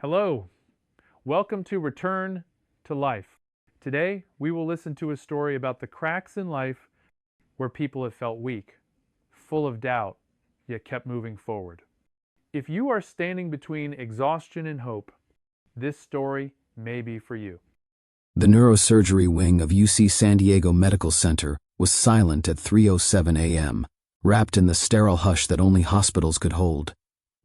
Hello, welcome to Return to Life. Today, we will listen to a story about the cracks in life where people have felt weak, full of doubt, yet kept moving forward. If you are standing between exhaustion and hope, this story may be for you. The neurosurgery wing of UC San Diego Medical Center was silent at 3:07 a.m., wrapped in the sterile hush that only hospitals could hold.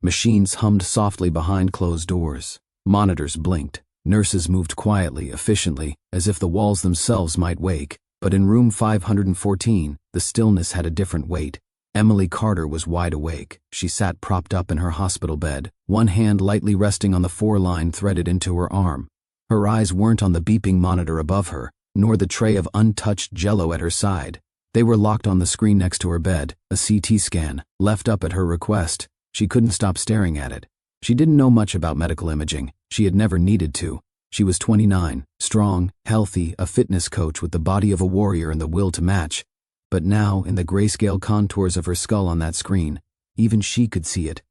Machines hummed softly behind closed doors. Monitors blinked. Nurses moved quietly, efficiently, as if the walls themselves might wake. But in room 514, the stillness had a different weight. Emily Carter was wide awake. She sat propped up in her hospital bed, one hand lightly resting on the 4-line threaded into her arm. Her eyes weren't on the beeping monitor above her, nor the tray of untouched jello at her side. They were locked on the screen next to her bed, a CT scan, left up at her request. She couldn't stop staring at it. She didn't know much about medical imaging. She had never needed to. She was 29, strong, healthy, a fitness coach with the body of a warrior and the will to match. But now, in the grayscale contours of her skull on that screen, even she could see it.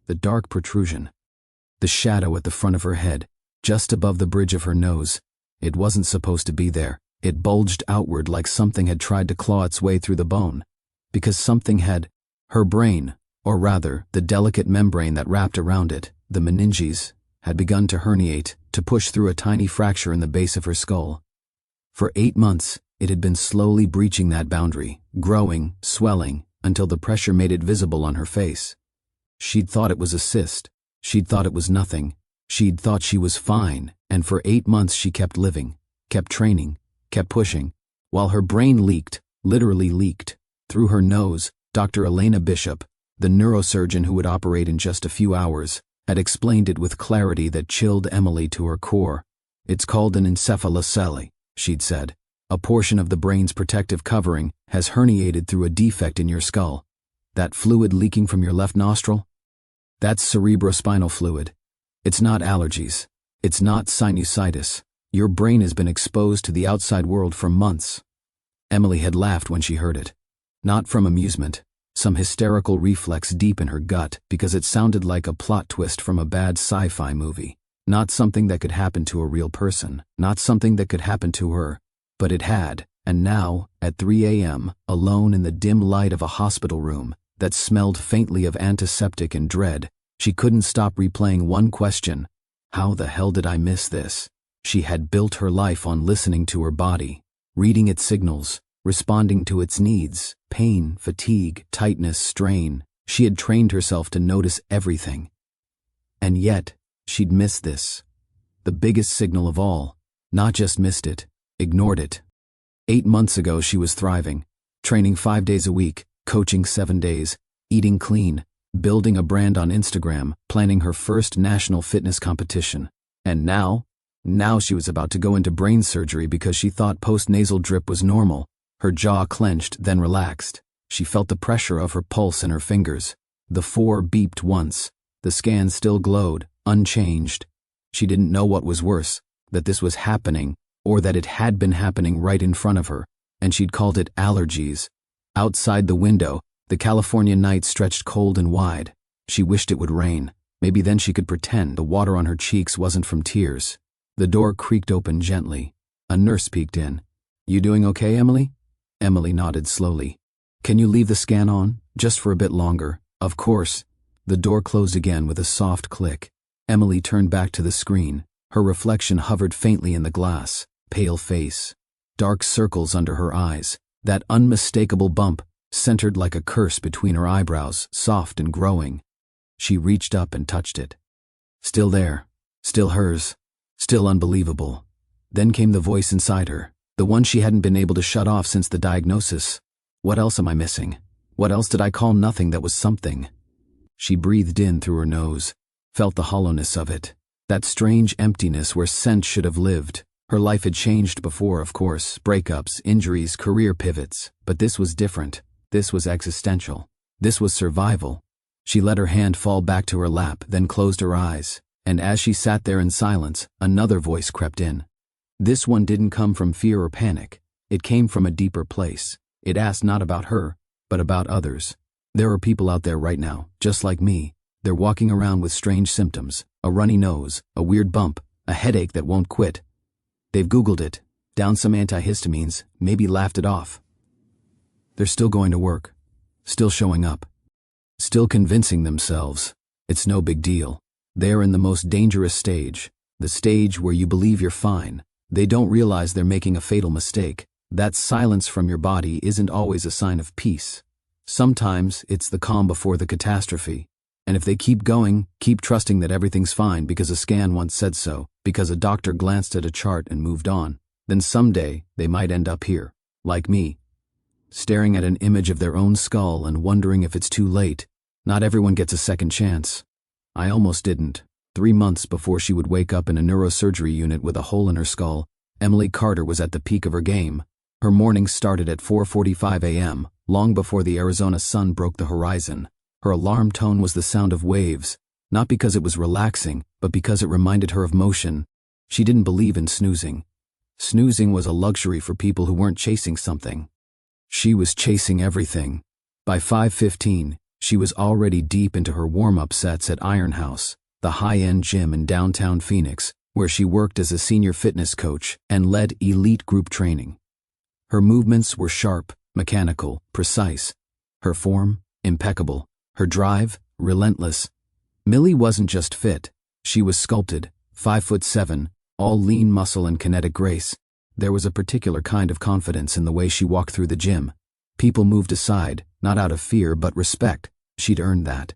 The dark protrusion. The shadow at the front of her head, just above the bridge of her nose. It wasn't supposed to be there. It bulged outward like something had tried to claw its way through the bone. Because something had. Her brain, or rather, the delicate membrane that wrapped around it, the meninges, had begun to herniate, to push through a tiny fracture in the base of her skull. For 8 months, it had been slowly breaching that boundary, growing, swelling, until the pressure made it visible on her face. She'd thought it was a cyst. She'd thought it was nothing. She'd thought she was fine, and for 8 months she kept living, kept training, kept pushing, while her brain leaked, literally leaked. Through her nose, Dr. Elena Bishop, the neurosurgeon who would operate in just a few hours, had explained it with clarity that chilled Emily to her core. It's called an encephalocele, she'd said. A portion of the brain's protective covering has herniated through a defect in your skull. That fluid leaking from your left nostril? That's cerebrospinal fluid. It's not allergies. It's not sinusitis. Your brain has been exposed to the outside world for months. Emily had laughed when she heard it. Not from amusement. Some hysterical reflex deep in her gut because it sounded like a plot twist from a bad sci-fi movie. Not something that could happen to a real person. Not something that could happen to her. But it had, and now, at 3 a.m., alone in the dim light of a hospital room that smelled faintly of antiseptic and dread, she couldn't stop replaying one question. How the hell did I miss this? She had built her life on listening to her body, reading its signals, responding to its needs, pain, fatigue, tightness, strain. She had trained herself to notice everything. And yet, she'd missed this. The biggest signal of all. Not just missed it, ignored it. 8 months ago she was thriving, training 5 days a week, coaching 7 days, eating clean, building a brand on Instagram, planning her first national fitness competition. And now she was about to go into brain surgery because she thought post-nasal drip was normal. Her jaw clenched, then relaxed. She felt the pressure of her pulse in her fingers. The 4 beeped once. The scan still glowed, unchanged. She didn't know what was worse, that this was happening, or that it had been happening right in front of her, and she'd called it allergies. Outside the window, the California night stretched cold and wide. She wished it would rain. Maybe then she could pretend the water on her cheeks wasn't from tears. The door creaked open gently. A nurse peeked in. "You doing okay, Emily?" Emily nodded slowly. "Can you leave the scan on, just for a bit longer?" "Of course." The door closed again with a soft click. Emily turned back to the screen. Her reflection hovered faintly in the glass. Pale face. Dark circles under her eyes. That unmistakable bump, centered like a curse between her eyebrows, soft and growing. She reached up and touched it. Still there. Still hers. Still unbelievable. Then came the voice inside her. The one she hadn't been able to shut off since the diagnosis. What else am I missing? What else did I call nothing that was something? She breathed in through her nose, felt the hollowness of it, that strange emptiness where scent should have lived. Her life had changed before, of course, breakups, injuries, career pivots, but this was different. This was existential. This was survival. She let her hand fall back to her lap, then closed her eyes, and as she sat there in silence, another voice crept in. This one didn't come from fear or panic. It came from a deeper place. It asked not about her, but about others. There are people out there right now, just like me, They're walking around with strange symptoms, a runny nose, a weird bump, a headache that won't quit. They've Googled it, downed some antihistamines, maybe laughed it off. They're still going to work, still showing up, still convincing themselves it's no big deal. They're in the most dangerous stage, the stage where you believe you're fine. They don't realize they're making a fatal mistake. That silence from your body isn't always a sign of peace. Sometimes it's the calm before the catastrophe. And if they keep going, keep trusting that everything's fine because a scan once said so, because a doctor glanced at a chart and moved on, then someday they might end up here, like me, staring at an image of their own skull and wondering if it's too late. Not everyone gets a second chance. I almost didn't. 3 months before she would wake up in a neurosurgery unit with a hole in her skull, Emily Carter was at the peak of her game. Her mornings started at 4:45 a.m., long before the Arizona sun broke the horizon. Her alarm tone was the sound of waves, not because it was relaxing, but because it reminded her of motion. She didn't believe in snoozing. Snoozing was a luxury for people who weren't chasing something. She was chasing everything. By 5:15, she was already deep into her warm-up sets at Iron House, the high-end gym in downtown Phoenix, where she worked as a senior fitness coach and led elite group training. Her movements were sharp, mechanical, precise. Her form, impeccable. Her drive, relentless. Millie wasn't just fit. She was sculpted, 5'7", all lean muscle and kinetic grace. There was a particular kind of confidence in the way she walked through the gym. People moved aside, not out of fear but respect. She'd earned that.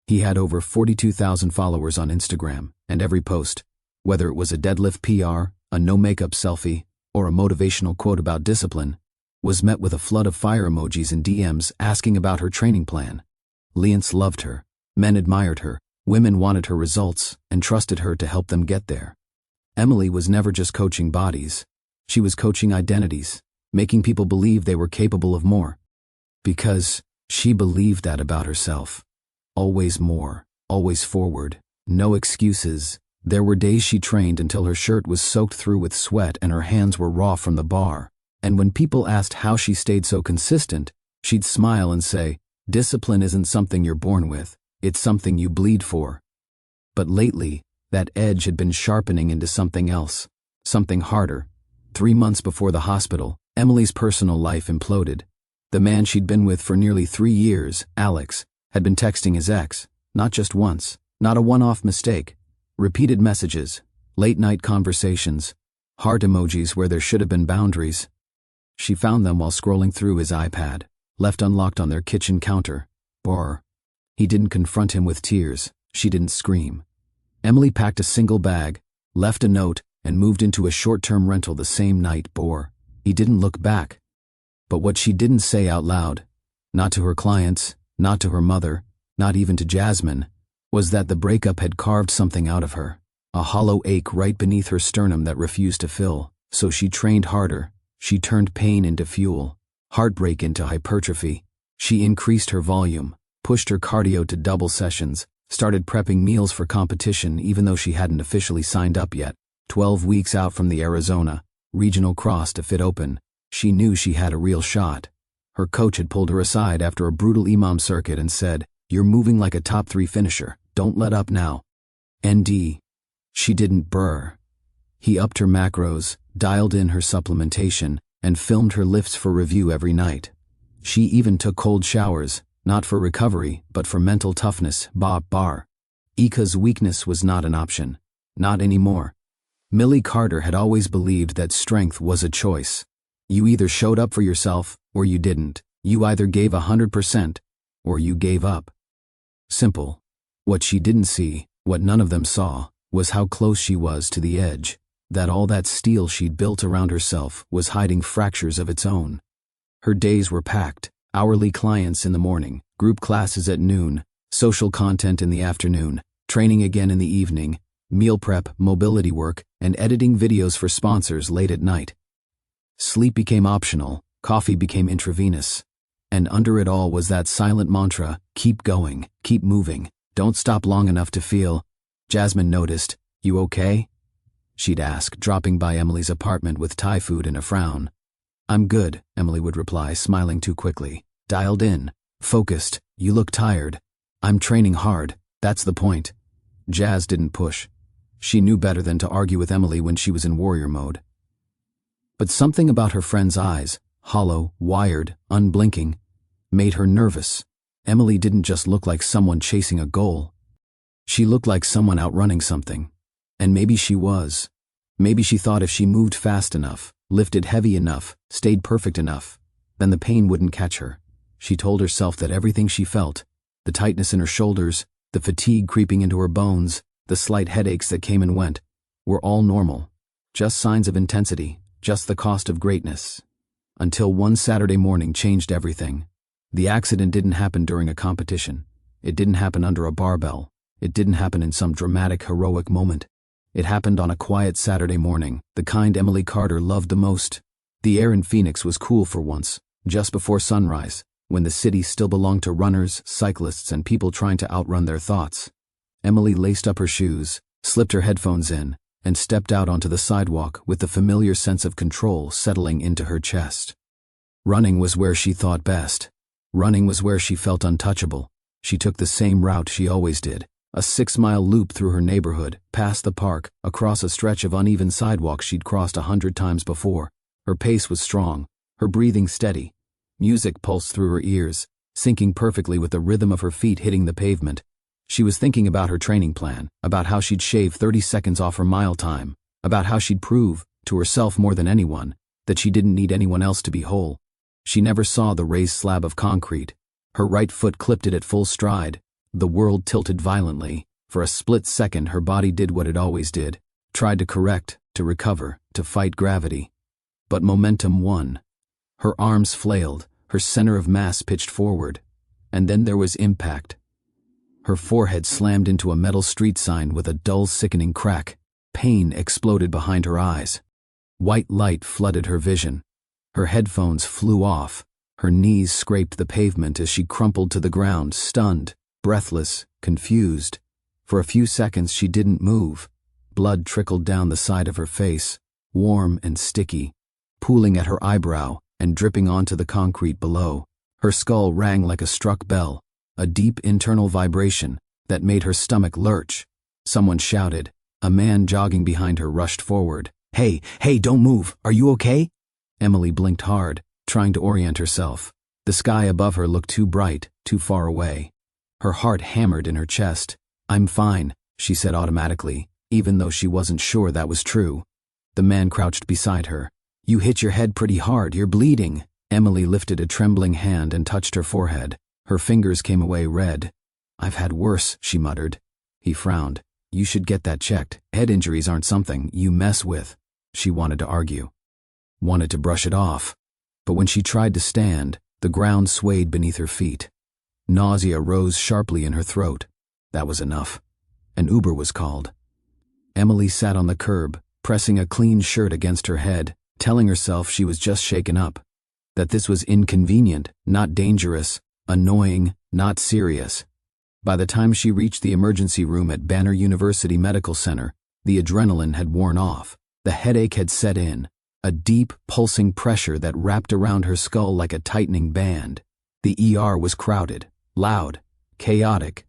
He had over 42,000 followers on Instagram, and every post, whether it was a deadlift PR, a no-makeup selfie, or a motivational quote about discipline, was met with a flood of fire emojis and DMs asking about her training plan. Clients loved her, men admired her, women wanted her results and trusted her to help them get there. Emily was never just coaching bodies. She was coaching identities, making people believe they were capable of more. Because she believed that about herself. Always more, always forward, no excuses. There were days she trained until her shirt was soaked through with sweat and her hands were raw from the bar. And when people asked how she stayed so consistent, she'd smile and say, "Discipline isn't something you're born with, it's something you bleed for." But lately, that edge had been sharpening into something else, something harder. 3 months before the hospital, Emily's personal life imploded. The man she'd been with for nearly 3 years, Alex, had been texting his ex, not just once, not a one-off mistake. Repeated messages, late-night conversations, heart emojis where there should have been boundaries. She found them while scrolling through his iPad, left unlocked on their kitchen counter. He didn't confront him with tears. She didn't scream. Emily packed a single bag, left a note, and moved into a short-term rental the same night. He didn't look back. But what she didn't say out loud, not to her clients, not to her mother, not even to Jasmine, was that the breakup had carved something out of her, a hollow ache right beneath her sternum that refused to fill. So she trained harder. She turned pain into fuel, heartbreak into hypertrophy. She increased her volume, pushed her cardio to double sessions, started prepping meals for competition even though she hadn't officially signed up yet. 12 weeks out from the Arizona regional cross to fit open, she knew she had a real shot. Her coach had pulled her aside after a brutal EMOM circuit and said, "You're moving like a top 3 finisher. Don't let up now." ND. She didn't burr. He upped her macros, dialed in her supplementation, and filmed her lifts for review every night. She even took cold showers, not for recovery, but for mental toughness. Ika's weakness was not an option. Not anymore. Millie Carter had always believed that strength was a choice. You either showed up for yourself, or you didn't. You either gave 100%, or you gave up. Simple. What she didn't see, what none of them saw, was how close she was to the edge, that all that steel she'd built around herself was hiding fractures of its own. Her days were packed, hourly clients in the morning, group classes at noon, social content in the afternoon, training again in the evening, meal prep, mobility work, and editing videos for sponsors late at night. Sleep became optional, coffee became intravenous. And under it all was that silent mantra, keep going, keep moving, don't stop long enough to feel. Jasmine noticed, "You okay?" She'd ask, dropping by Emily's apartment with Thai food and a frown. "I'm good," Emily would reply, smiling too quickly. "Dialed in, focused, you look tired." "I'm training hard," That's the point. Jazz didn't push. She knew better than to argue with Emily when she was in warrior mode. But something about her friend's eyes, hollow, wired, unblinking, made her nervous. Emily didn't just look like someone chasing a goal. She looked like someone outrunning something. And maybe she was. Maybe she thought if she moved fast enough, lifted heavy enough, stayed perfect enough, then the pain wouldn't catch her. She told herself that everything she felt, the tightness in her shoulders, the fatigue creeping into her bones, the slight headaches that came and went, were all normal. Just signs of intensity, just the cost of greatness. Until one Saturday morning changed everything. The accident didn't happen during a competition. It didn't happen under a barbell. It didn't happen in some dramatic, heroic moment. It happened on a quiet Saturday morning, the kind Emily Carter loved the most. The air in Phoenix was cool for once, just before sunrise, when the city still belonged to runners, cyclists, and people trying to outrun their thoughts. Emily laced up her shoes, slipped her headphones in, and stepped out onto the sidewalk with the familiar sense of control settling into her chest. Running was where she thought best. Running was where she felt untouchable. She took the same route she always did, a 6-mile loop through her neighborhood, past the park, across a stretch of uneven sidewalk she'd crossed 100 times before. Her pace was strong, her breathing steady. Music pulsed through her ears, syncing perfectly with the rhythm of her feet hitting the pavement. She was thinking about her training plan, about how she'd shave 30 seconds off her mile time, about how she'd prove, to herself more than anyone, that she didn't need anyone else to be whole. She never saw the raised slab of concrete. Her right foot clipped it at full stride. The world tilted violently. For a split second her body did what it always did, tried to correct, to recover, to fight gravity. But momentum won. Her arms flailed, her center of mass pitched forward. And then there was impact. Her forehead slammed into a metal street sign with a dull, sickening crack. Pain exploded behind her eyes. White light flooded her vision. Her headphones flew off. Her knees scraped the pavement as she crumpled to the ground, stunned, breathless, confused. For a few seconds she didn't move. Blood trickled down the side of her face, warm and sticky, pooling at her eyebrow and dripping onto the concrete below. Her skull rang like a struck bell, a deep internal vibration that made her stomach lurch. Someone shouted. A man jogging behind her rushed forward. Hey, don't move. Are you okay?" Emily blinked hard, trying to orient herself. The sky above her looked too bright, too far away. Her heart hammered in her chest. "I'm fine," she said automatically, even though she wasn't sure that was true. The man crouched beside her. "You hit your head pretty hard, you're bleeding." Emily lifted a trembling hand and touched her forehead. Her fingers came away red. "I've had worse," she muttered. He frowned. "You should get that checked. Head injuries aren't something you mess with." She wanted to argue. Wanted to brush it off. But when she tried to stand, the ground swayed beneath her feet. Nausea rose sharply in her throat. That was enough. An Uber was called. Emily sat on the curb, pressing a clean shirt against her head, telling herself she was just shaken up. That this was inconvenient, not dangerous, annoying, not serious. By the time she reached the emergency room at Banner University Medical Center, the adrenaline had worn off. The headache had set in, a deep, pulsing pressure that wrapped around her skull like a tightening band. The ER was crowded, loud, chaotic.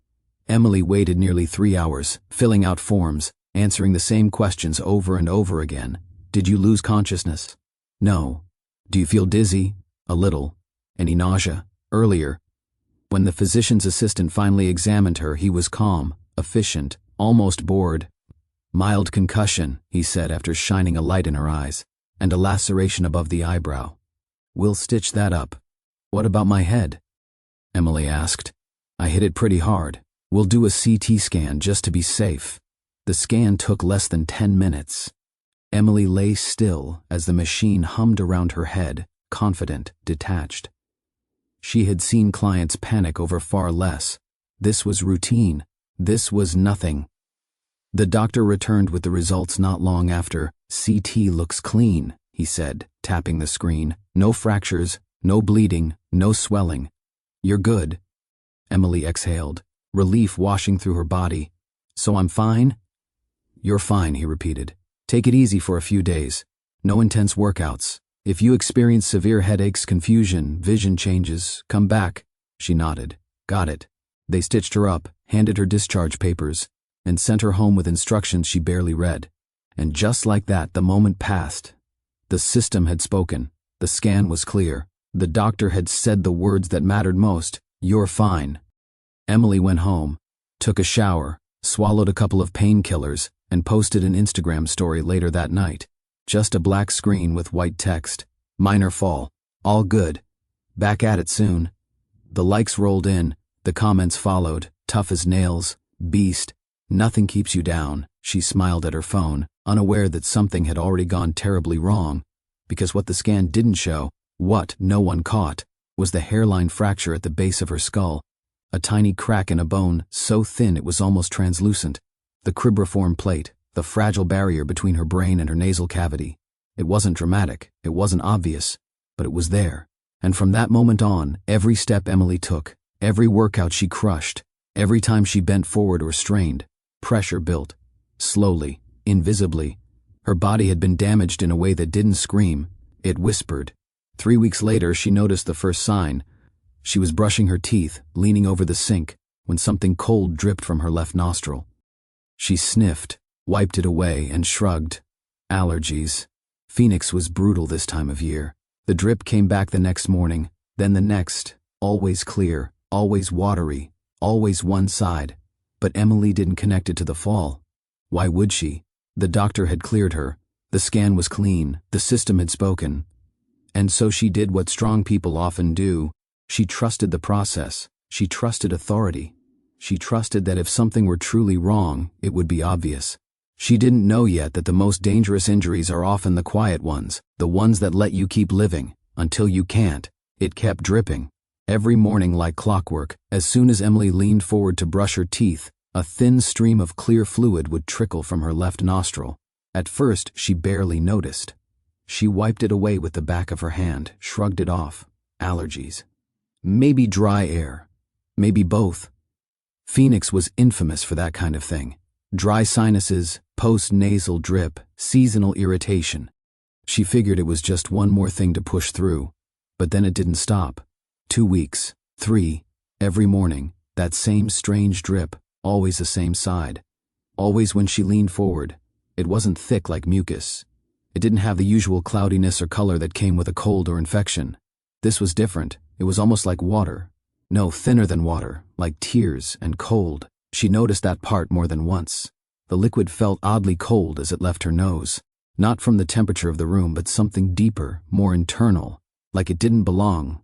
Emily waited nearly 3 hours, filling out forms, answering the same questions over and over again. Did you lose consciousness? No. Do you feel dizzy? A little. Any nausea? Earlier. When the physician's assistant finally examined her, he was calm, efficient, almost bored. Mild concussion, he said after shining a light in her eyes, and a laceration above the eyebrow. We'll stitch that up. What about my head? Emily asked. I hit it pretty hard. We'll do a CT scan just to be safe. The scan took less than 10 minutes. Emily lay still as the machine hummed around her head, confident, detached. She had seen clients panic over far less. This was routine. This was nothing. The doctor returned with the results not long after. CT looks clean, he said, tapping the screen. No fractures, no bleeding, no swelling. You're good. Emily exhaled, relief washing through her body. So I'm fine? You're fine, he repeated. Take it easy for a few days. No intense workouts. If you experience severe headaches, confusion, vision changes, come back. She nodded. Got it. They stitched her up, handed her discharge papers, and sent her home with instructions she barely read. And just like that, the moment passed. The system had spoken. The scan was clear. The doctor had said the words that mattered most. "You're fine." Emily went home, took a shower, swallowed a couple of painkillers, and posted an Instagram story later that night. Just a black screen with white text. "Minor fall. All good. Back at it soon." The likes rolled in, the comments followed, tough as nails, "Beast. Nothing keeps you down." She smiled at her phone, unaware that something had already gone terribly wrong, because what the scan didn't show, what no one caught, was the hairline fracture at the base of her skull, a tiny crack in a bone so thin it was almost translucent, the cribriform plate, the fragile barrier between her brain and her nasal cavity. It wasn't dramatic, it wasn't obvious, but it was there. And from that moment on, every step Emily took, every workout she crushed, every time she bent forward or strained, pressure built. Slowly, invisibly. Her body had been damaged in a way that didn't scream, it whispered. 3 weeks later, she noticed the first sign. She was brushing her teeth, leaning over the sink, when something cold dripped from her left nostril. She sniffed, wiped it away, and shrugged. Allergies. Phoenix was brutal this time of year. The drip came back the next morning, then the next, always clear, always watery, always one side. But Emily didn't connect it to the fall. Why would she? The doctor had cleared her. The scan was clean. The system had spoken. And so she did what strong people often do. She trusted the process. She trusted authority. She trusted that if something were truly wrong, it would be obvious. She didn't know yet that the most dangerous injuries are often the quiet ones, the ones that let you keep living, until you can't. It kept dripping. Every morning like clockwork, as soon as Emily leaned forward to brush her teeth, a thin stream of clear fluid would trickle from her left nostril. At first, she barely noticed. She wiped it away with the back of her hand, shrugged it off. Allergies. Maybe dry air. Maybe both. Phoenix was infamous for that kind of thing. Dry sinuses, post-nasal drip, seasonal irritation. She figured it was just one more thing to push through. But then it didn't stop. 2 weeks, 3, every morning, that same strange drip, always the same side. Always when she leaned forward. It wasn't thick like mucus. It didn't have the usual cloudiness or color that came with a cold or infection. This was different. It was almost like water. No, thinner than water, like tears and cold. She noticed that part more than once. The liquid felt oddly cold as it left her nose. Not from the temperature of the room, but something deeper, more internal, like it didn't belong.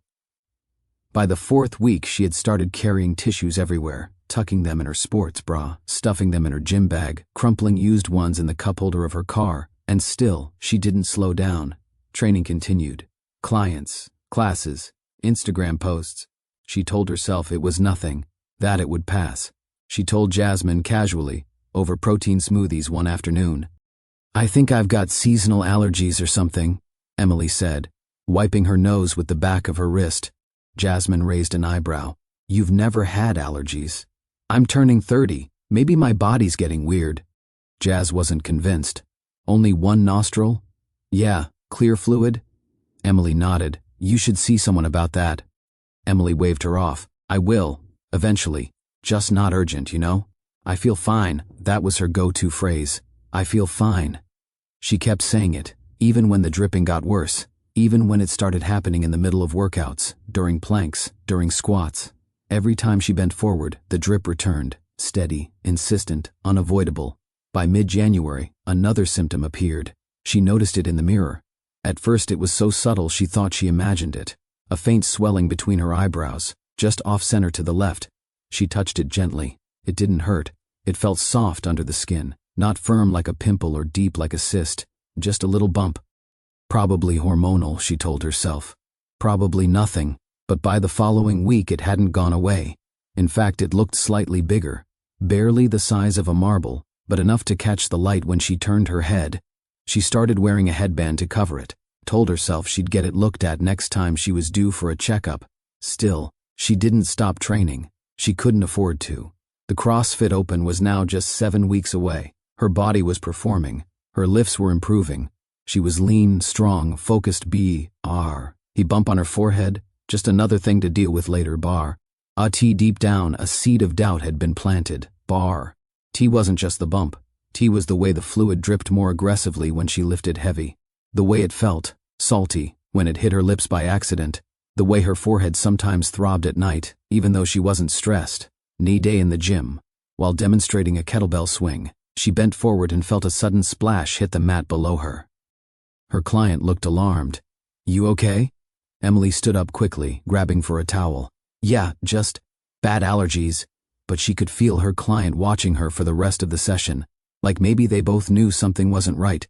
By the 4th week, she had started carrying tissues everywhere, tucking them in her sports bra, stuffing them in her gym bag, crumpling used ones in the cup holder of her car, and still, she didn't slow down. Training continued. Clients, classes, Instagram posts. She told herself it was nothing, that it would pass. She told Jasmine casually, over protein smoothies one afternoon. "I think I've got seasonal allergies or something," Emily said, wiping her nose with the back of her wrist. Jasmine raised an eyebrow. "You've never had allergies." "I'm turning 30. Maybe my body's getting weird." Jazz wasn't convinced. "Only one nostril?" "Yeah, clear fluid?" Emily nodded. "You should see someone about that." Emily waved her off. "I will, eventually. Just not urgent, you know? I feel fine." That was her go-to phrase. "I feel fine." She kept saying it, even when the dripping got worse, even when it started happening in the middle of workouts, during planks, during squats. Every time she bent forward, the drip returned, steady, insistent, unavoidable. By mid-January, another symptom appeared. She noticed it in the mirror. At first it was so subtle she thought she imagined it. A faint swelling between her eyebrows, just off-center to the left. She touched it gently. It didn't hurt. It felt soft under the skin, not firm like a pimple or deep like a cyst, just a little bump. Probably hormonal, she told herself. Probably nothing. But by the following week it hadn't gone away. In fact, it looked slightly bigger. Barely the size of a marble, but enough to catch the light when she turned her head. She started wearing a headband to cover it, told herself she'd get it looked at next time she was due for a checkup. Still, she didn't stop training. She couldn't afford to. The CrossFit Open was now just 7 weeks away. Her body was performing. Her lifts were improving. She was lean, strong, focused. He bump on her forehead. Just another thing to deal with later. Deep down, a seed of doubt had been planted. T wasn't just the bump. T was the way the fluid dripped more aggressively when she lifted heavy. The way it felt, salty, when it hit her lips by accident. The way her forehead sometimes throbbed at night, even though she wasn't stressed. Knee day in the gym. While demonstrating a kettlebell swing, she bent forward and felt a sudden splash hit the mat below her. Her client looked alarmed. "You okay?" Emily stood up quickly, grabbing for a towel. "Yeah, just bad allergies." But she could feel her client watching her for the rest of the session, like maybe they both knew something wasn't right.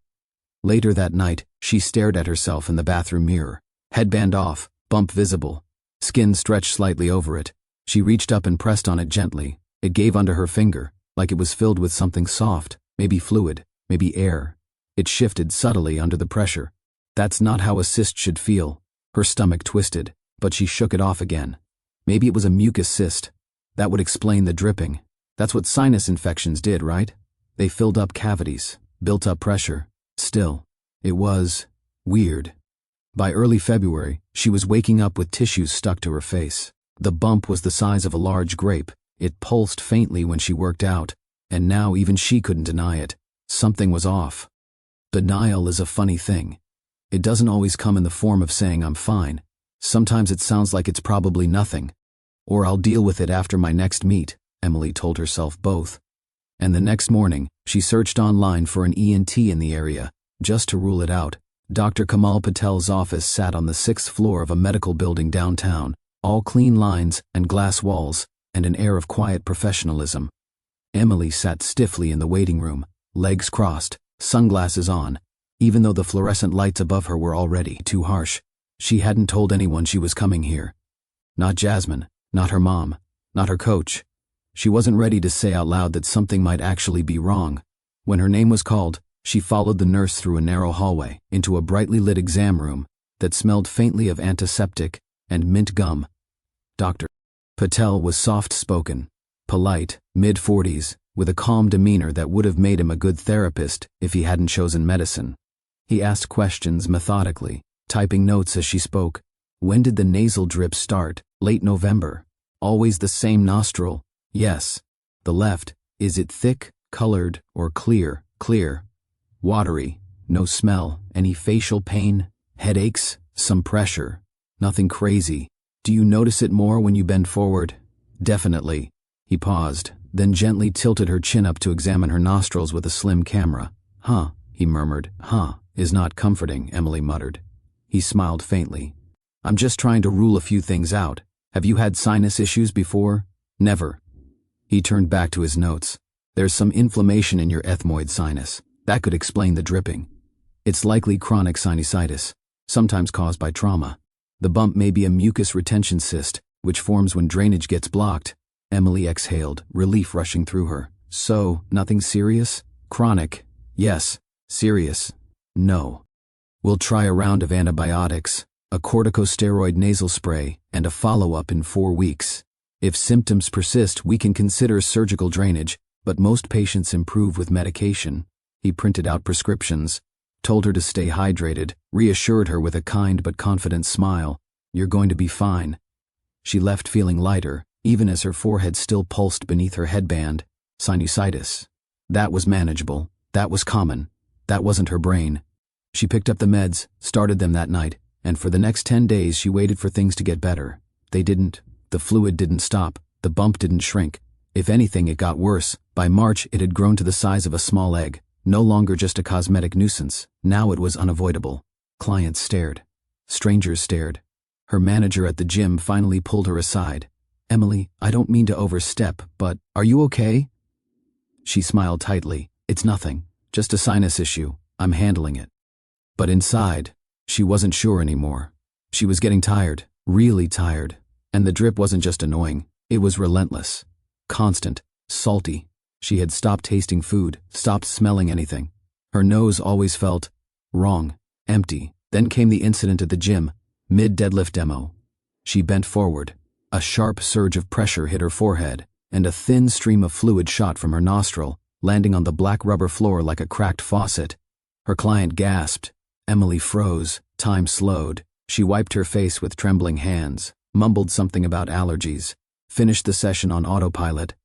Later that night, she stared at herself in the bathroom mirror. Headband off, bump visible. Skin stretched slightly over it. She reached up and pressed on it gently. It gave under her finger, like it was filled with something soft, maybe fluid, maybe air. It shifted subtly under the pressure. That's not how a cyst should feel. Her stomach twisted, but she shook it off again. Maybe it was a mucus cyst. That would explain the dripping. That's what sinus infections did, right? They filled up cavities, built up pressure. Still, it was weird. By early February, she was waking up with tissues stuck to her face. The bump was the size of a large grape. It pulsed faintly when she worked out, and now even she couldn't deny it. Something was off. Denial is a funny thing. It doesn't always come in the form of saying I'm fine. Sometimes it sounds like it's probably nothing. Or I'll deal with it after my next meet, Emily told herself both. And the next morning, she searched online for an ENT in the area, just to rule it out. Dr. Kamal Patel's office sat on the 6th floor of a medical building downtown, all clean lines and glass walls, and an air of quiet professionalism. Emily sat stiffly in the waiting room, legs crossed, sunglasses on, even though the fluorescent lights above her were already too harsh. She hadn't told anyone she was coming here. Not Jasmine, not her mom, not her coach. She wasn't ready to say out loud that something might actually be wrong. When her name was called, she followed the nurse through a narrow hallway into a brightly lit exam room that smelled faintly of antiseptic and mint gum. Dr. Patel was soft-spoken, polite, mid-40s, with a calm demeanor that would have made him a good therapist if he hadn't chosen medicine. He asked questions methodically, typing notes as she spoke. When did the nasal drip start? Late November. Always the same nostril? Yes. The left. Is it thick, colored, or clear? Clear. Watery. No smell. Any facial pain? Headaches? Some pressure? Nothing crazy. Do you notice it more when you bend forward? Definitely. He paused, then gently tilted her chin up to examine her nostrils with a slim camera. Huh, he murmured. Huh, is not comforting, Emily muttered. He smiled faintly. I'm just trying to rule a few things out. Have you had sinus issues before? Never. He turned back to his notes. There's some inflammation in your ethmoid sinus. That could explain the dripping. It's likely chronic sinusitis, sometimes caused by trauma. The bump may be a mucus retention cyst, which forms when drainage gets blocked. Emily exhaled, relief rushing through her. So, nothing serious? Chronic? Yes. Serious? No. We'll try a round of antibiotics, a corticosteroid nasal spray, and a follow-up in 4 weeks. If symptoms persist, we can consider surgical drainage, but most patients improve with medication. He printed out prescriptions, told her to stay hydrated, reassured her with a kind but confident smile. You're going to be fine. She left feeling lighter, even as her forehead still pulsed beneath her headband. Sinusitis. That was manageable. That was common. That wasn't her brain. She picked up the meds, started them that night, and for the next 10 days she waited for things to get better. They didn't. The fluid didn't stop. The bump didn't shrink. If anything, it got worse. By March, it had grown to the size of a small egg. No longer just a cosmetic nuisance. Now it was unavoidable. Clients stared. Strangers stared. Her manager at the gym finally pulled her aside. Emily, I don't mean to overstep, but are you okay? She smiled tightly. It's nothing. Just a sinus issue. I'm handling it. But inside, she wasn't sure anymore. She was getting tired, really tired. And the drip wasn't just annoying. It was relentless. Constant. Salty. She had stopped tasting food, stopped smelling anything. Her nose always felt wrong, empty. Then came the incident at the gym, mid-deadlift demo. She bent forward. A sharp surge of pressure hit her forehead, and a thin stream of fluid shot from her nostril, landing on the black rubber floor like a cracked faucet. Her client gasped. Emily froze. Time slowed. She wiped her face with trembling hands, mumbled something about allergies. finished the session on autopilot.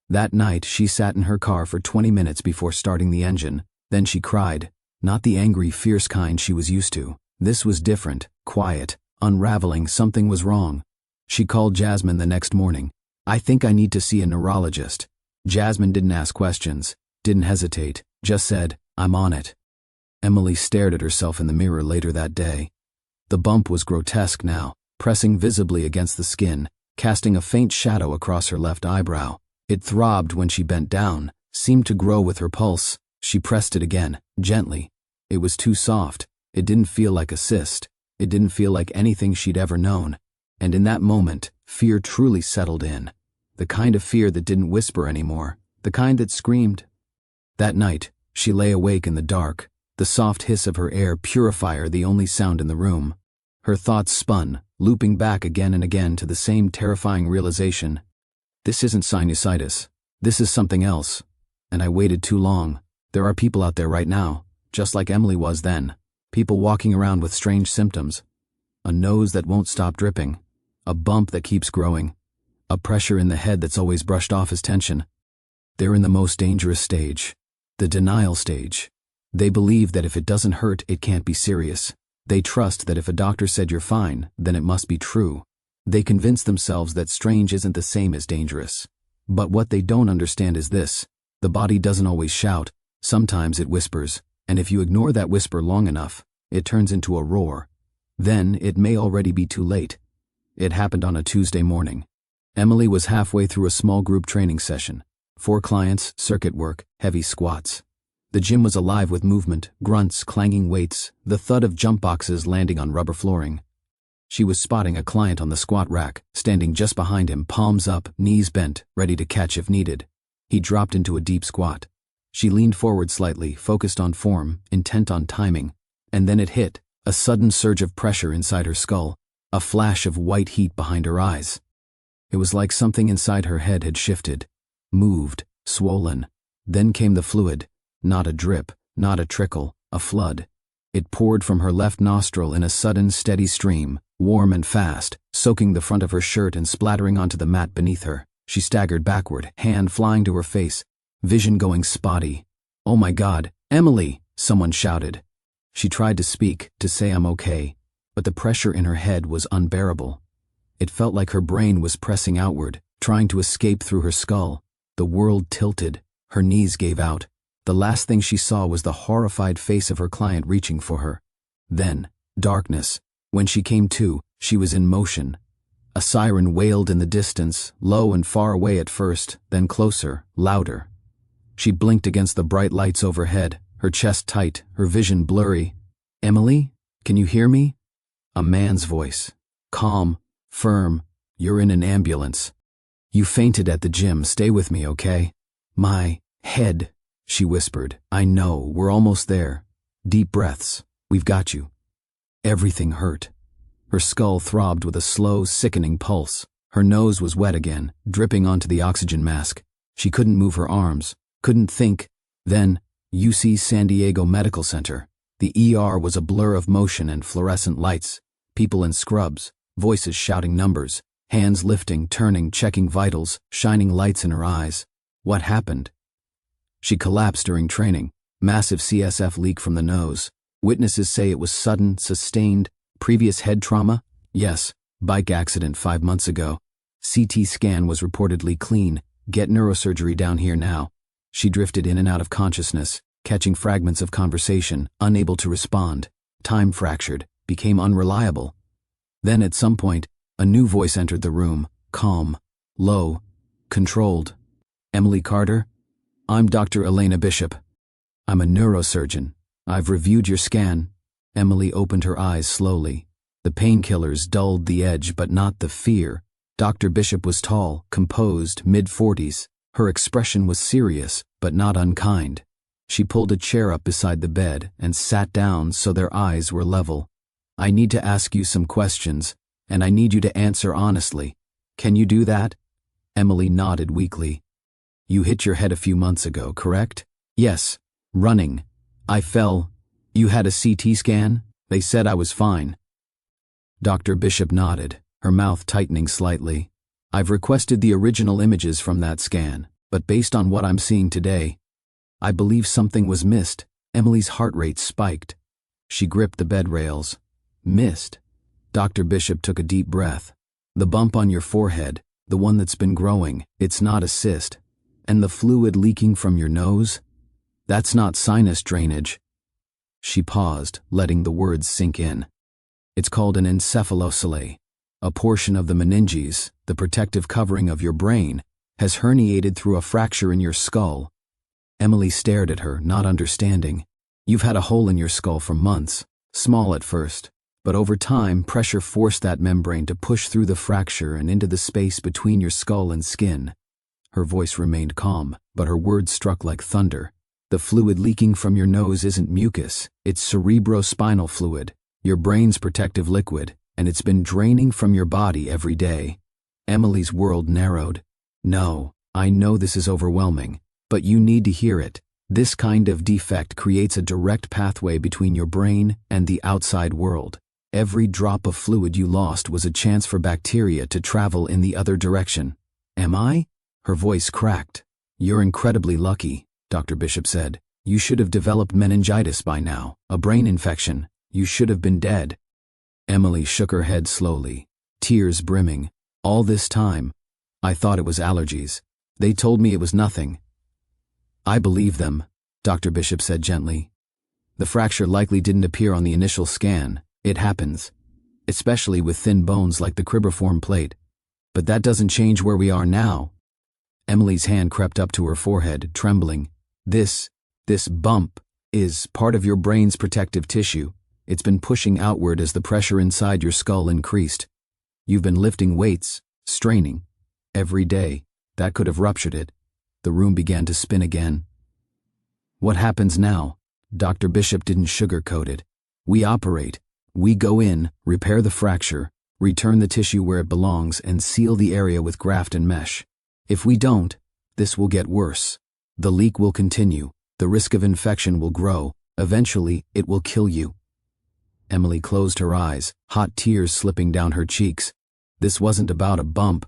That night, she sat in her car for 20 minutes before starting the engine. Then she cried. Not the angry, fierce kind she was used to. This was different, quiet, unraveling. Something was wrong. She called Jasmine the next morning. I think I need to see a neurologist. Jasmine didn't ask questions, didn't hesitate, just said, I'm on it. Emily stared at herself in the mirror later that day. The bump was grotesque now, pressing visibly against the skin, casting a faint shadow across her left eyebrow. It throbbed when she bent down, seemed to grow with her pulse. She pressed it again, gently. It was too soft. It didn't feel like a cyst. It didn't feel like anything she'd ever known. And in that moment, fear truly settled in. The kind of fear that didn't whisper anymore, the kind that screamed. That night, she lay awake in the dark, the soft hiss of her air purifier the only sound in the room. Her thoughts spun, looping back again and again to the same terrifying realization. This isn't sinusitis. This is something else. And I waited too long. There are people out there right now, just like Emily was then. People walking around with strange symptoms. A nose that won't stop dripping. A bump that keeps growing. A pressure in the head that's always brushed off as tension. They're in the most dangerous stage. The denial stage. They believe that if it doesn't hurt, it can't be serious. They trust that if a doctor said you're fine, then it must be true. They convince themselves that strange isn't the same as dangerous. But what they don't understand is this. The body doesn't always shout. Sometimes it whispers. And if you ignore that whisper long enough, it turns into a roar. Then it may already be too late. It happened on a Tuesday morning. Emily was halfway through a small group training session. 4 clients, circuit work, heavy squats. The gym was alive with movement, grunts, clanging weights, the thud of jump boxes landing on rubber flooring. She was spotting a client on the squat rack, standing just behind him, palms up, knees bent, ready to catch if needed. He dropped into a deep squat. She leaned forward slightly, focused on form, intent on timing. And then it hit, a sudden surge of pressure inside her skull, a flash of white heat behind her eyes. It was like something inside her head had shifted, moved, swollen. Then came the fluid, not a drip, not a trickle, a flood. It poured from her left nostril in a sudden, steady stream, warm and fast, soaking the front of her shirt and splattering onto the mat beneath her. She staggered backward, hand flying to her face, vision going spotty. Oh my God, Emily, someone shouted. She tried to speak, to say I'm okay, but the pressure in her head was unbearable. It felt like her brain was pressing outward, trying to escape through her skull. The world tilted, her knees gave out. The last thing she saw was the horrified face of her client reaching for her. Then, darkness. When she came to, she was in motion. A siren wailed in the distance, low and far away at first, then closer, louder. She blinked against the bright lights overhead, her chest tight, her vision blurry. Emily, can you hear me? A man's voice. Calm, firm. You're in an ambulance. You fainted at the gym. Stay with me, okay? My head, she whispered. I know, we're almost there. Deep breaths. We've got you. Everything hurt. Her skull throbbed with a slow, sickening pulse. Her nose was wet again, dripping onto the oxygen mask. She couldn't move her arms, couldn't think. Then, UC San Diego Medical Center. The ER was a blur of motion and fluorescent lights. People in scrubs, voices shouting numbers, hands lifting, turning, checking vitals, shining lights in her eyes. What happened? She collapsed during training. Massive CSF leak from the nose. Witnesses say it was sudden, sustained. Previous head trauma? Yes. Bike accident 5 months ago. CT scan was reportedly clean. Get neurosurgery down here now. She drifted in and out of consciousness, catching fragments of conversation, unable to respond. Time fractured, became unreliable. Then at some point, a new voice entered the room, calm, low, controlled. Emily Carter? I'm Dr. Elena Bishop. I'm a neurosurgeon. I've reviewed your scan. Emily opened her eyes slowly. The painkillers dulled the edge, but not the fear. Dr. Bishop was tall, composed, mid-40s. Her expression was serious, but not unkind. She pulled a chair up beside the bed and sat down so their eyes were level. I need to ask you some questions, and I need you to answer honestly. Can you do that? Emily nodded weakly. You hit your head a few months ago, correct? Yes. Running. I fell. You had a CT scan? They said I was fine. Dr. Bishop nodded, her mouth tightening slightly. I've requested the original images from that scan, but based on what I'm seeing today, I believe something was missed. Emily's heart rate spiked. She gripped the bed rails. Missed? Dr. Bishop took a deep breath. The bump on your forehead, the one that's been growing, it's not a cyst. And the fluid leaking from your nose? That's not sinus drainage. She paused, letting the words sink in. It's called an encephalocele. A portion of the meninges, the protective covering of your brain, has herniated through a fracture in your skull. Emily stared at her, not understanding. You've had a hole in your skull for months, small at first, but over time pressure forced that membrane to push through the fracture and into the space between your skull and skin. Her voice remained calm, but her words struck like thunder. The fluid leaking from your nose isn't mucus, it's cerebrospinal fluid, your brain's protective liquid, and it's been draining from your body every day. Emily's world narrowed. No, I know this is overwhelming, but you need to hear it. This kind of defect creates a direct pathway between your brain and the outside world. Every drop of fluid you lost was a chance for bacteria to travel in the other direction. Am I? Her voice cracked. You're incredibly lucky, Dr. Bishop said. You should have developed meningitis by now, a brain infection. You should have been dead. Emily shook her head slowly, tears brimming. All this time, I thought it was allergies. They told me it was nothing. I believe them, Dr. Bishop said gently. The fracture likely didn't appear on the initial scan. It happens, especially with thin bones like the cribriform plate. But that doesn't change where we are now. Emily's hand crept up to her forehead, trembling. This bump is part of your brain's protective tissue. It's been pushing outward as the pressure inside your skull increased. You've been lifting weights, straining, every day. That could have ruptured it. The room began to spin again. What happens now? Dr. Bishop didn't sugarcoat it. We operate. We go in, repair the fracture, return the tissue where it belongs, and seal the area with graft and mesh. If we don't, this will get worse. The leak will continue. The risk of infection will grow. Eventually, it will kill you. Emily closed her eyes, hot tears slipping down her cheeks. This wasn't about a bump.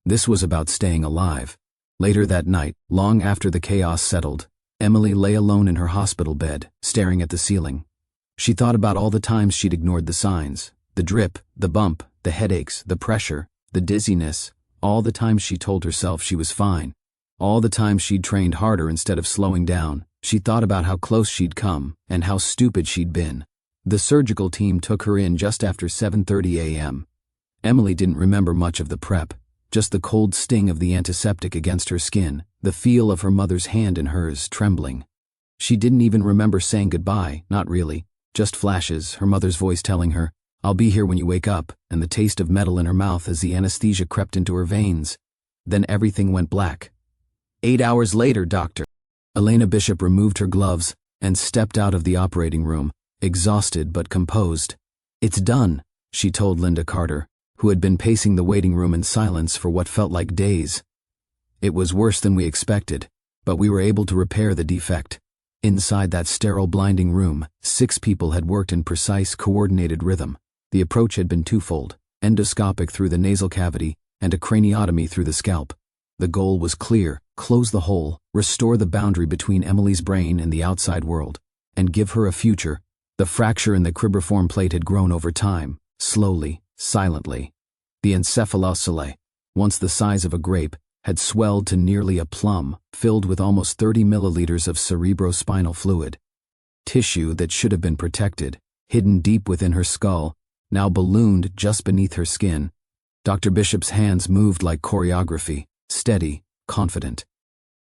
This was about staying alive. Later that night, long after the chaos settled, Emily lay alone in her hospital bed, staring at the ceiling. She thought about all the times she'd ignored the signs, the drip, the bump, the headaches, the pressure, the dizziness, all the times she told herself she was fine, all the times she'd trained harder instead of slowing down. She thought about how close she'd come and how stupid she'd been. The surgical team took her in just after 7:30 a.m. Emily didn't remember much of the prep, just the cold sting of the antiseptic against her skin, the feel of her mother's hand in hers, trembling. She didn't even remember saying goodbye, not really, just flashes, her mother's voice telling her, "I'll be here when you wake up," and the taste of metal in her mouth as the anesthesia crept into her veins. Then everything went black. 8 hours later, Dr. Elena Bishop removed her gloves and stepped out of the operating room, exhausted but composed. "It's done," she told Linda Carter, who had been pacing the waiting room in silence for what felt like days. "It was worse than we expected, but we were able to repair the defect." Inside that sterile, blinding room, 6 people had worked in precise, coordinated rhythm. The approach had been twofold: endoscopic through the nasal cavity and a craniotomy through the scalp. The goal was clear: close the hole, restore the boundary between Emily's brain and the outside world, and give her a future. The fracture in the cribriform plate had grown over time, slowly, silently. The encephalocele, once the size of a grape, had swelled to nearly a plum, filled with almost 30 milliliters of cerebrospinal fluid. Tissue that should have been protected, hidden deep within her skull, now ballooned just beneath her skin. Dr. Bishop's hands moved like choreography, steady, confident.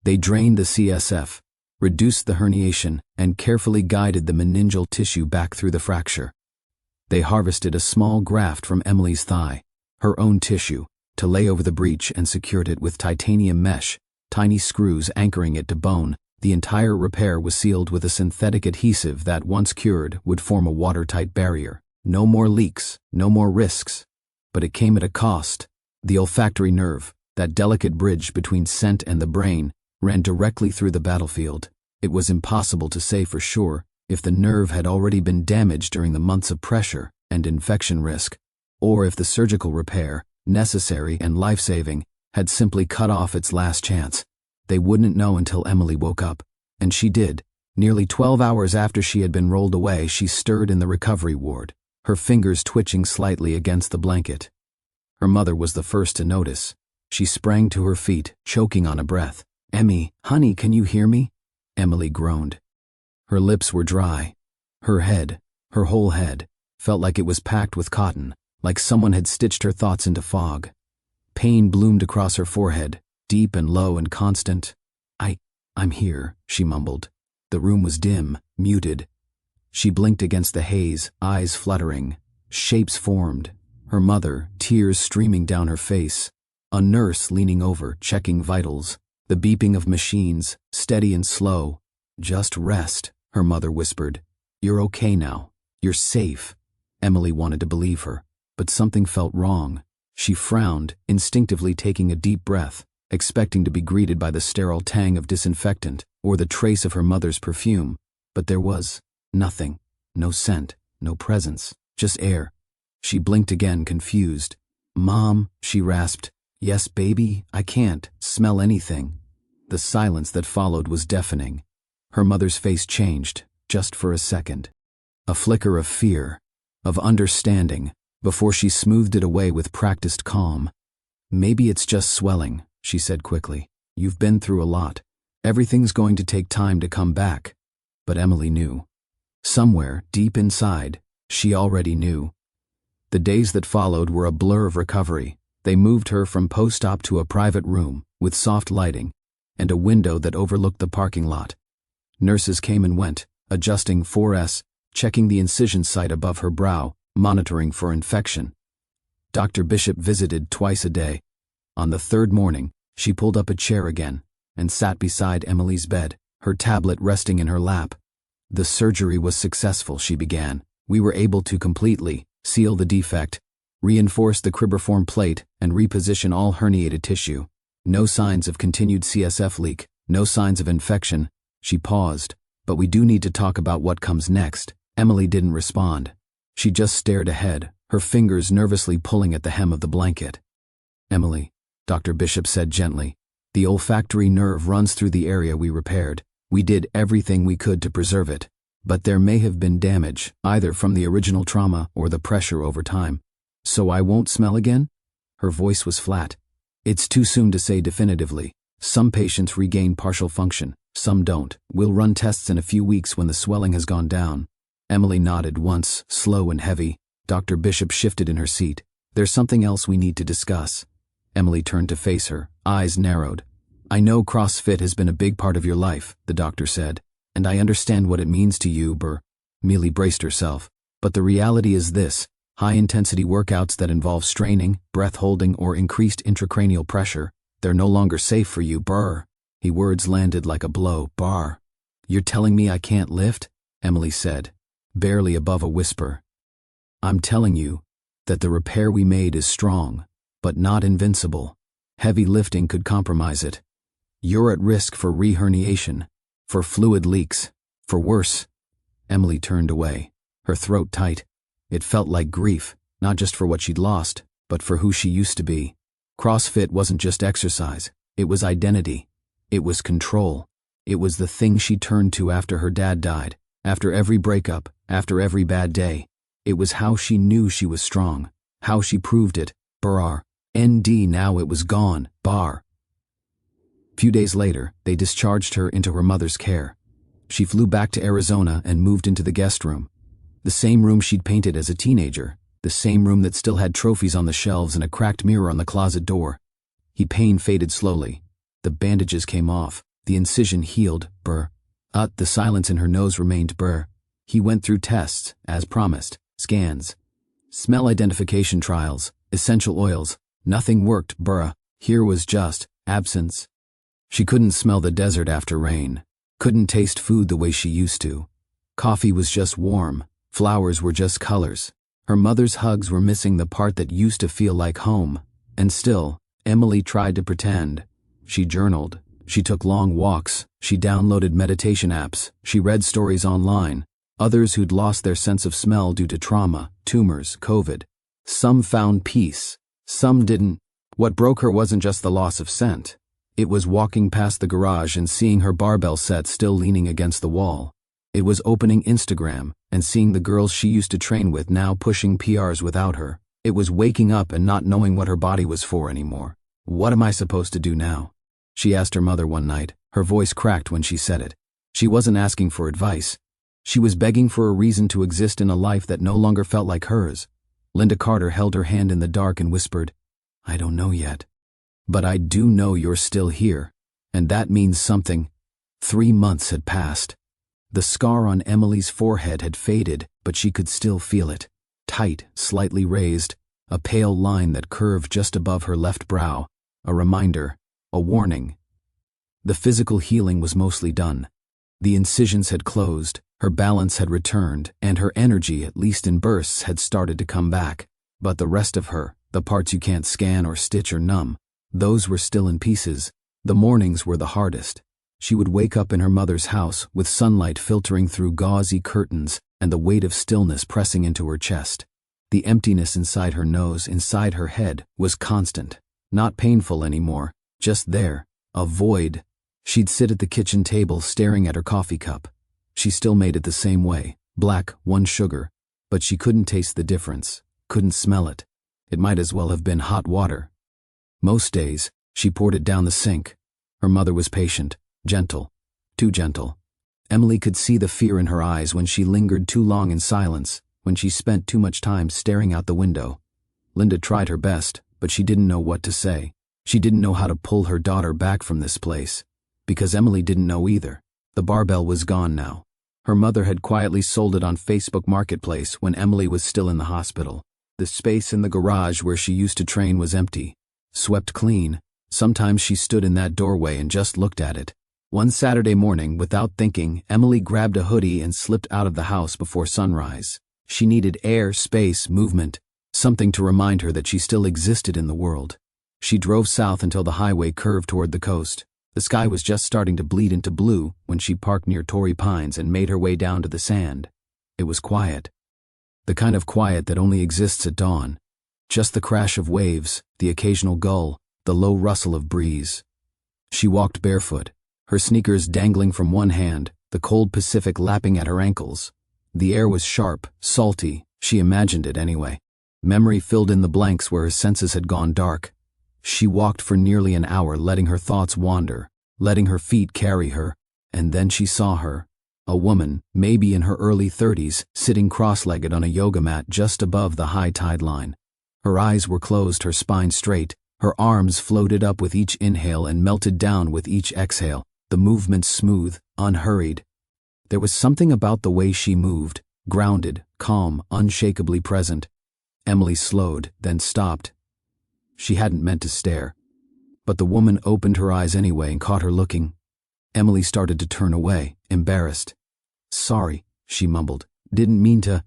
They drained the CSF, reduced the herniation, and carefully guided the meningeal tissue back through the fracture. They harvested a small graft from Emily's thigh, her own tissue, to lay over the breach and secured it with titanium mesh, tiny screws anchoring it to bone. The entire repair was sealed with a synthetic adhesive that, once cured, would form a watertight barrier. No more leaks, no more risks. But it came at a cost. The olfactory nerve, that delicate bridge between scent and the brain, ran directly through the battlefield. It was impossible to say for sure if the nerve had already been damaged during the months of pressure and infection risk, or if the surgical repair necessary and life-saving, had simply cut off its last chance. They wouldn't know until Emily woke up. And she did. Nearly 12 hours after she had been rolled away, she stirred in the recovery ward, her fingers twitching slightly against the blanket. Her mother was the first to notice. She sprang to her feet, choking on a breath. "Emmy, honey, can you hear me?" Emily groaned. Her lips were dry. Her head, her whole head, felt like it was packed with cotton, like someone had stitched her thoughts into fog. Pain bloomed across her forehead, deep and low and constant. I'm here," she mumbled. The room was dim, muted. She blinked against the haze, eyes fluttering. Shapes formed. Her mother, tears streaming down her face. A nurse leaning over, checking vitals. The beeping of machines, steady and slow. "Just rest," her mother whispered. "You're okay now. You're safe." Emily wanted to believe her, but something felt wrong. She frowned, instinctively taking a deep breath, expecting to be greeted by the sterile tang of disinfectant or the trace of her mother's perfume. But there was nothing. No scent, no presence, just air. She blinked again, confused. "Mom," she rasped. "Yes, baby, I can't smell anything." The silence that followed was deafening. Her mother's face changed, just for a second. A flicker of fear, of understanding, before she smoothed it away with practiced calm. "Maybe it's just swelling," she said quickly. "You've been through a lot. Everything's going to take time to come back." But Emily knew. Somewhere, deep inside, she already knew. The days that followed were a blur of recovery. They moved her from post-op to a private room, with soft lighting, and a window that overlooked the parking lot. Nurses came and went, adjusting 4S, checking the incision site above her brow, monitoring for infection. Dr. Bishop visited twice a day. On the third morning, she pulled up a chair again and sat beside Emily's bed, her tablet resting in her lap. "The surgery was successful," she began. "We were able to completely seal the defect, reinforce the cribriform plate, and reposition all herniated tissue. No signs of continued CSF leak, no signs of infection." She paused. "But we do need to talk about what comes next." Emily didn't respond. She just stared ahead, her fingers nervously pulling at the hem of the blanket. "Emily," Dr. Bishop said gently, "the olfactory nerve runs through the area we repaired. We did everything we could to preserve it. But there may have been damage, either from the original trauma or the pressure over time. So I won't smell again?" Her voice was flat. "It's too soon to say definitively. Some patients regain partial function, some don't. We'll run tests in a few weeks when the swelling has gone down." Emily nodded once, slow and heavy. Dr. Bishop shifted in her seat. "There's something else we need to discuss." Emily turned to face her, eyes narrowed. "I know CrossFit has been a big part of your life," the doctor said, "and I understand what it means to you, Millie braced herself. "But the reality is this. High-intensity workouts that involve straining, breath holding, or increased intracranial pressure, they're no longer safe for you, His words landed like a blow, "You're telling me I can't lift?" Emily said, barely above a whisper. "I'm telling you that the repair we made is strong, but not invincible. Heavy lifting could compromise it. You're at risk for reherniation, for fluid leaks, for worse." Emily turned away, her throat tight. It felt like grief, not just for what she'd lost, but for who she used to be. CrossFit wasn't just exercise, it was identity. It was control. It was the thing she turned to after her dad died, after every breakup, after every bad day. It was how she knew she was strong, how she proved it. Now it was gone, Few days later, they discharged her into her mother's care. She flew back to Arizona and moved into the guest room. The same room she'd painted as a teenager, the same room that still had trophies on the shelves and a cracked mirror on the closet door. Pain faded slowly. The bandages came off. The incision healed, The silence in her nose remained, He went through tests, as promised, scans, smell identification trials, essential oils. Nothing worked, Here was just absence. She couldn't smell the desert after rain, couldn't taste food the way she used to. Coffee was just warm, flowers were just colors. Her mother's hugs were missing the part that used to feel like home. And still, Emily tried to pretend. She journaled, she took long walks, she downloaded meditation apps, she read stories online. Others who'd lost their sense of smell due to trauma, tumors, COVID. Some found peace, Some didn't. What broke her wasn't just the loss of scent. It was walking past the garage and seeing her barbell set still leaning against the wall. It was opening Instagram and seeing the girls she used to train with now pushing PRs without her. It was waking up and not knowing what her body was for anymore. What am I supposed to do now? She asked her mother one night. Her voice cracked when she said it. She wasn't asking for advice. She was begging for a reason to exist in a life that no longer felt like hers. Linda Carter held her hand in the dark and whispered, "I don't know yet. But I do know you're still here, and that means something." 3 months had passed. The scar on Emily's forehead had faded, but she could still feel it. Tight, slightly raised, a pale line that curved just above her left brow. A reminder, a warning. The physical healing was mostly done. The incisions had closed, her balance had returned, and her energy, at least in bursts, had started to come back. But the rest of her, the parts you can't scan or stitch or numb, those were still in pieces. The mornings were the hardest. She would wake up in her mother's house with sunlight filtering through gauzy curtains and the weight of stillness pressing into her chest. The emptiness inside her nose, inside her head, was constant. Not painful anymore, just there, a void. She'd sit at the kitchen table staring at her coffee cup. She still made it the same way, black, 1 sugar, but she couldn't taste the difference, couldn't smell it. It might as well have been hot water. Most days, she poured it down the sink. Her mother was patient, gentle, too gentle. Emily could see the fear in her eyes when she lingered too long in silence, when she spent too much time staring out the window. Linda tried her best, but she didn't know what to say. She didn't know how to pull her daughter back from this place. Because Emily didn't know either. The barbell was gone now. Her mother had quietly sold it on Facebook Marketplace when Emily was still in the hospital. The space in the garage where she used to train was empty, swept clean. Sometimes she stood in that doorway and just looked at it. One Saturday morning, without thinking, Emily grabbed a hoodie and slipped out of the house before sunrise. She needed air, space, movement, something to remind her that she still existed in the world. She drove south until the highway curved toward the coast. The sky was just starting to bleed into blue when she parked near Torrey Pines and made her way down to the sand. It was quiet. The kind of quiet that only exists at dawn. Just the crash of waves, the occasional gull, the low rustle of breeze. She walked barefoot, her sneakers dangling from one hand, the cold Pacific lapping at her ankles. The air was sharp, salty, she imagined it anyway. Memory filled in the blanks where her senses had gone dark. She walked for nearly an hour, letting her thoughts wander, letting her feet carry her, and then she saw her. A woman, maybe in her early 30s, sitting cross-legged on a yoga mat just above the high tide line. Her eyes were closed, her spine straight, her arms floated up with each inhale and melted down with each exhale, the movement smooth, unhurried. There was something about the way she moved, grounded, calm, unshakably present. Emily slowed, then stopped. She hadn't meant to stare. But the woman opened her eyes anyway and caught her looking. Emily started to turn away, embarrassed. "Sorry," she mumbled. "Didn't mean to."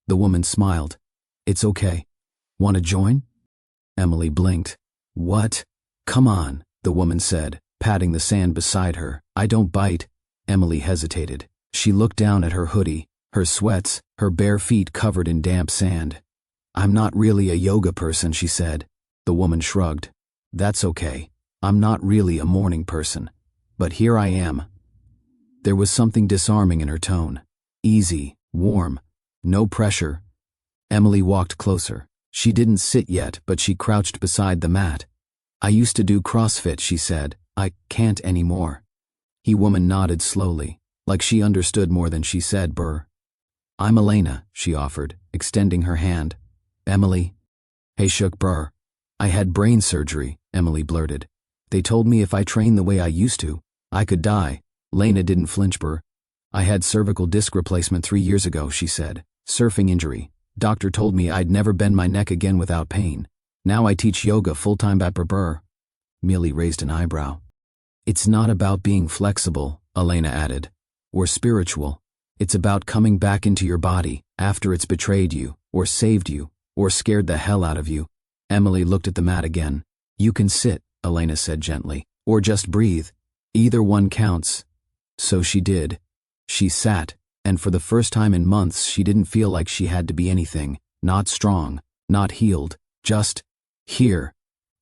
The woman smiled. "It's okay. Want to join?" Emily blinked. "What?" "Come on," the woman said, patting the sand beside her. "I don't bite." Emily hesitated. She looked down at her hoodie, her sweats, her bare feet covered in damp sand. "I'm not really a yoga person," she said. The woman shrugged. "That's okay. I'm not really a morning person. But here I am." There was something disarming in her tone. Easy, warm, no pressure. Emily walked closer. She didn't sit yet, but she crouched beside the mat. "I used to do CrossFit," she said. "I can't anymore." The woman nodded slowly, like she understood more than she said. "Burr." "I'm Elena," she offered, extending her hand. "Emily." "Hey, shook, Burr." "I had brain surgery," Emily blurted. "They told me if I trained the way I used to, I could die." Lena didn't flinch. "Burr." "I had cervical disc replacement 3 years ago," she said. "Surfing injury. Doctor told me I'd never bend my neck again without pain. Now I teach yoga full-time at Burr." Millie raised an eyebrow. "It's not about being flexible," Elena added, "or spiritual. It's about coming back into your body after it's betrayed you, or saved you, or scared the hell out of you." Emily looked at the mat again. "You can sit," Elena said gently, "or just breathe. Either one counts." So she did. She sat, and for the first time in months she didn't feel like she had to be anything, not strong, not healed, just Here,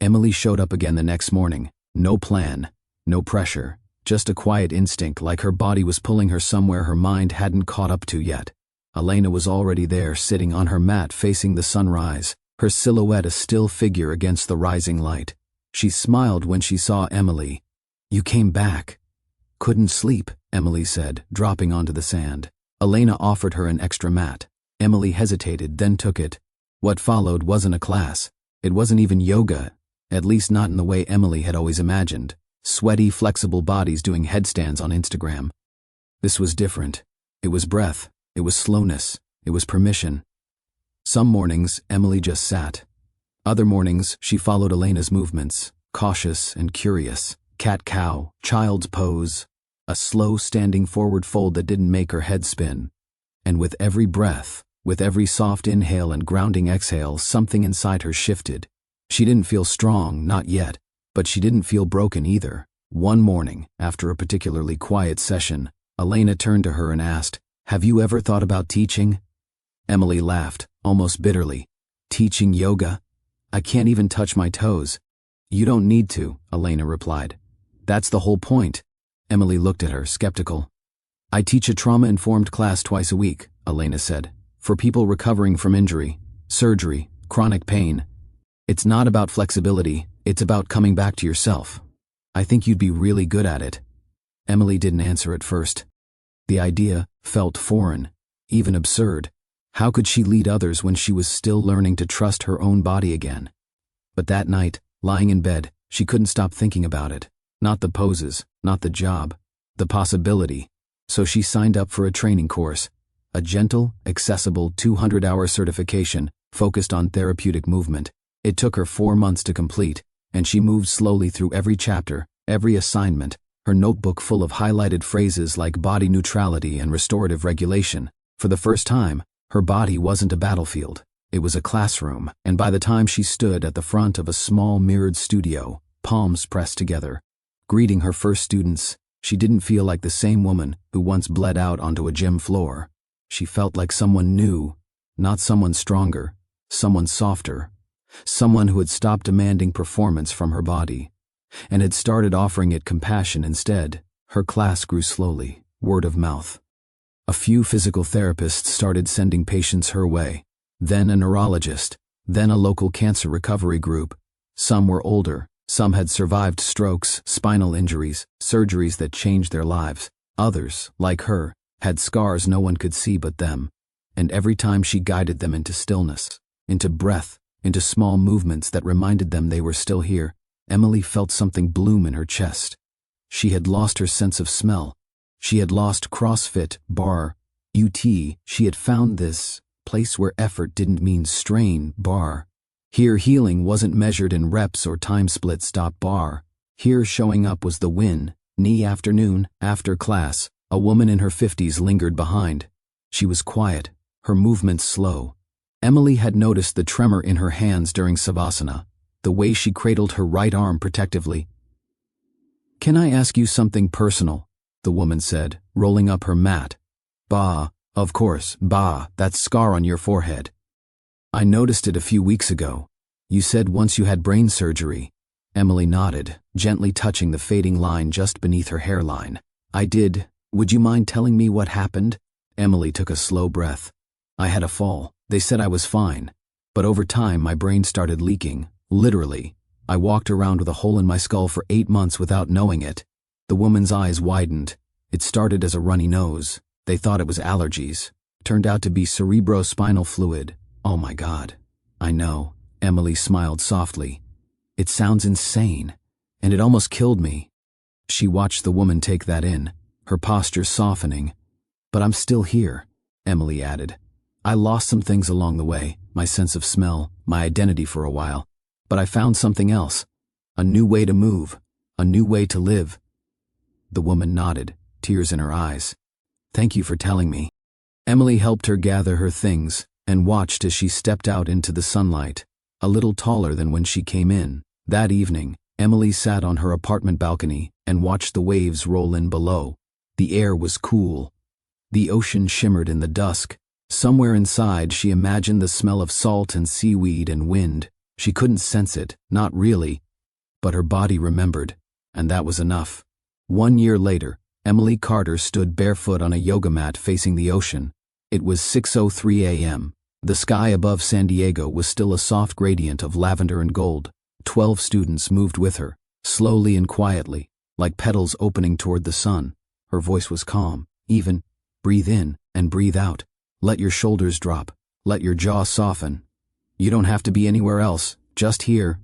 Emily showed up again the next morning. No plan, no pressure, just a quiet instinct like her body was pulling her somewhere her mind hadn't caught up to yet. Elena was already there, sitting on her mat facing the sunrise, her silhouette a still figure against the rising light. She smiled when she saw Emily. "You came back." "Couldn't sleep," Emily said, dropping onto the sand. Elena offered her an extra mat. Emily hesitated, then took it. What followed wasn't a class. It wasn't even yoga, at least not in the way Emily had always imagined. Sweaty, flexible bodies doing headstands on Instagram. This was different. It was breath. It was slowness. It was permission. Some mornings, Emily just sat. Other mornings, she followed Elena's movements, cautious and curious. Cat-cow, child's pose, a slow standing forward fold that didn't make her head spin. And with every breath, with every soft inhale and grounding exhale, something inside her shifted. She didn't feel strong, not yet, but she didn't feel broken either. One morning, after a particularly quiet session, Elena turned to her and asked, "Have you ever thought about teaching?" Emily laughed, almost bitterly. "Teaching yoga? I can't even touch my toes." "You don't need to," Elena replied. "That's the whole point." Emily looked at her, skeptical. "I teach a trauma-informed class twice a week," Elena said, "for people recovering from injury, surgery, chronic pain. It's not about flexibility, it's about coming back to yourself. I think you'd be really good at it." Emily didn't answer at first. The idea felt foreign, even absurd. How could she lead others when she was still learning to trust her own body again? But that night, lying in bed, she couldn't stop thinking about it. Not the poses, not the job, the possibility. So she signed up for a training course, a gentle, accessible 200-hour certification focused on therapeutic movement. It took her 4 months to complete, and she moved slowly through every chapter, every assignment, her notebook full of highlighted phrases like body neutrality and restorative regulation. For the first time, her body wasn't a battlefield. It was a classroom, and by the time she stood at the front of a small mirrored studio, palms pressed together, greeting her first students, she didn't feel like the same woman who once bled out onto a gym floor. She felt like someone new, not someone stronger, someone softer, someone who had stopped demanding performance from her body, and had started offering it compassion instead. Her class grew slowly, word of mouth. A few physical therapists started sending patients her way, then a neurologist, then a local cancer recovery group. Some were older, some had survived strokes, spinal injuries, surgeries that changed their lives. Others, like her, had scars no one could see but them. And every time she guided them into stillness, into breath, into small movements that reminded them they were still here, Emily felt something bloom in her chest. She had lost her sense of smell. She had lost CrossFit, bar, UT. She had found this place where effort didn't mean strain, bar. Here healing wasn't measured in reps or time split, stop, bar. Here showing up was the win. Knee afternoon, after class, a woman in her 50s lingered behind. She was quiet, her movements slow. Emily had noticed the tremor in her hands during savasana, the way she cradled her right arm protectively. "Can I ask you something personal?" the woman said, rolling up her mat. "Bah, of course, bah, that scar on your forehead. I noticed it a few weeks ago. You said once you had brain surgery." Emily nodded, gently touching the fading line just beneath her hairline. "I did. Would you mind telling me what happened?" Emily took a slow breath. "I had a fall. They said I was fine. But over time my brain started leaking, literally. I walked around with a hole in my skull for 8 months without knowing it." The woman's eyes widened. It started as a runny nose. They thought it was allergies. Turned out to be cerebrospinal fluid. "Oh my God." "I know." Emily smiled softly. "It sounds insane, and it almost killed me." She watched the woman take that in, her posture softening. "But I'm still here," Emily added. "I lost some things along the way, my sense of smell, my identity for a while. But I found something else. A new way to move, a new way to live." The woman nodded, tears in her eyes. "Thank you for telling me." Emily helped her gather her things and watched as she stepped out into the sunlight, a little taller than when she came in. That evening, Emily sat on her apartment balcony and watched the waves roll in below. The air was cool. The ocean shimmered in the dusk. Somewhere inside, she imagined the smell of salt and seaweed and wind. She couldn't sense it, not really, but her body remembered, and that was enough. 1 year later, Emily Carter stood barefoot on a yoga mat facing the ocean. It was 6:03 a.m. The sky above San Diego was still a soft gradient of lavender and gold. 12 students moved with her, slowly and quietly, like petals opening toward the sun. Her voice was calm, even. Breathe in and breathe out. Let your shoulders drop. Let your jaw soften. You don't have to be anywhere else, just here.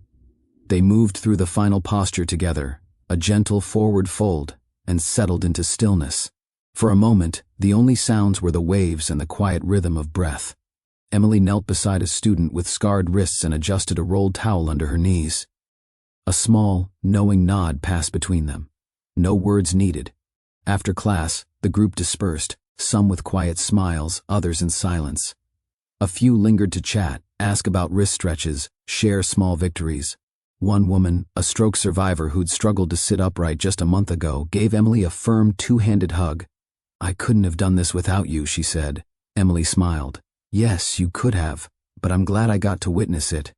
They moved through the final posture together, a gentle forward fold, and settled into stillness. For a moment, the only sounds were the waves and the quiet rhythm of breath. Emily knelt beside a student with scarred wrists and adjusted a rolled towel under her knees. A small, knowing nod passed between them. No words needed. After class, the group dispersed, some with quiet smiles, others in silence. A few lingered to chat, ask about wrist stretches, share small victories. One woman, a stroke survivor who'd struggled to sit upright just a month ago, gave Emily a firm two-handed hug. "I couldn't have done this without you," she said. Emily smiled. "Yes, you could have, but I'm glad I got to witness it."